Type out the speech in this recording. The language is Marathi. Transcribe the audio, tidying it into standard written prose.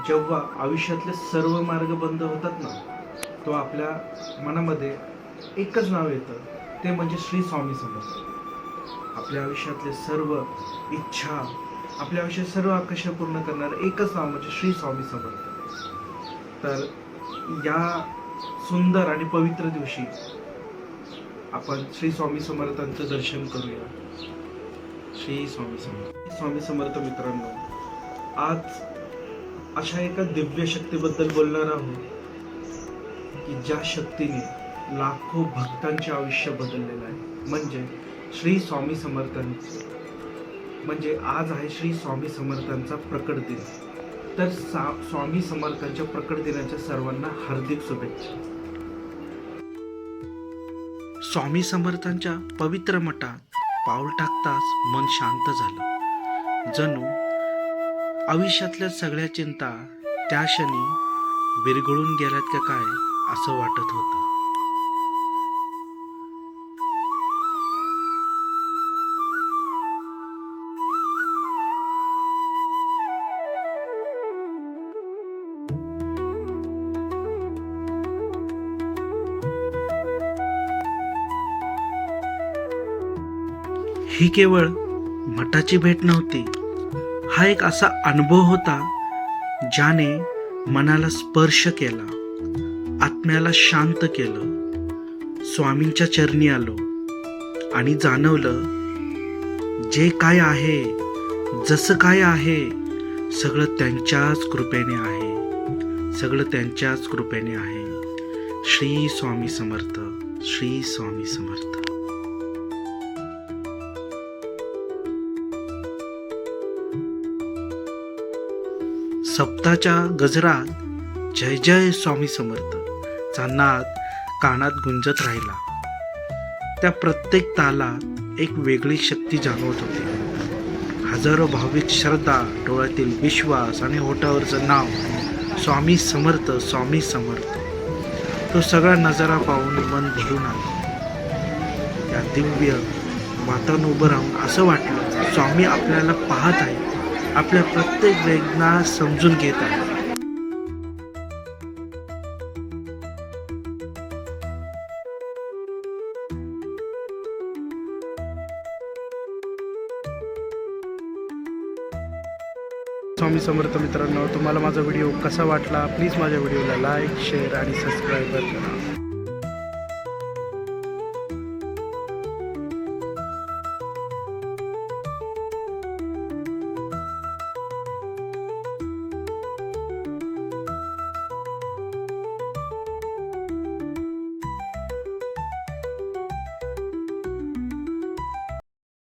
जेव्हा आयुष्यातले सर्व मार्ग बंद होतात ना, तो आपल्या मनामध्ये एकच नाव येतं, ते म्हणजे श्री स्वामी समर्थ. आपल्या आयुष्यातले सर्व इच्छा, आपल्या आयुष्यात सर्व आकांक्षा पूर्ण करणारं एकच नाव म्हणजे श्री स्वामी समर्थ. तर या सुंदर आणि पवित्र दिवशी आपण श्री स्वामी समर्थांचं दर्शन करूया. श्री स्वामी समर्थ. स्वामी समर्थ मित्रांनो, आज अशा एका दिव्य शक्तीबद्दल बोलणार आहोत की ज्या शक्तीने लाखो भक्तांचे आयुष्य बदललेलं आहे, म्हणजे श्री स्वामी समर्थांचं. म्हणजे आज आहे श्री स्वामी समर्थांचा प्रकट दिन. तर स्वामी समर्थांच्या प्रकट दिनाच्या सर्वांना हार्दिक शुभेच्छा. स्वामी समर्थांच्या पवित्र मठात पाऊल टाकताच मन शांत झालं. जणू आयुष्यातल्या सगळ्या चिंता त्या क्षणी विरघळून गेल्यात का काय असं वाटत होतं. ही केवळ मठाची भेट नव्हती, हा एक असा अनुभव होता ज्याने मनाला स्पर्श केला, आत्म्याला शांत केलं. स्वामींच्या चरणी आलो आणि जाणवलं, जे काय आहे, जसं काय आहे, सगळं त्यांच्याच कृपेने आहे, सगळं त्यांच्याच कृपेने आहे. श्री स्वामी समर्थ, श्री स्वामी समर्थ. सप्ताच्या गजरात जय जय स्वामी समर्थ चा नाद कानात गुंजत राहिला. त्या प्रत्येक तालात एक वेगळी शक्ती जाणवत होती. हजारो भाविक श्रद्धा, डोळ्यातील विश्वास आणि ओठावरचं नाव स्वामी समर्थ, स्वामी समर्थ. तो सगळा नजारा पाहून मन भरून आलं. त्या दिव्य वातावरणात उभं राहून असं वाटलं, स्वामी आपल्याला पाहत आहे, आपल्या प्रत्येक वेदना समजून घेत आहे. स्वामी समर्थ मित्रांनो, तुम्हाला माझा व्हिडिओ कसा वाटला, प्लीज माझ्या व्हिडिओला लाईक, शेअर आणि सबस्क्राईब करा.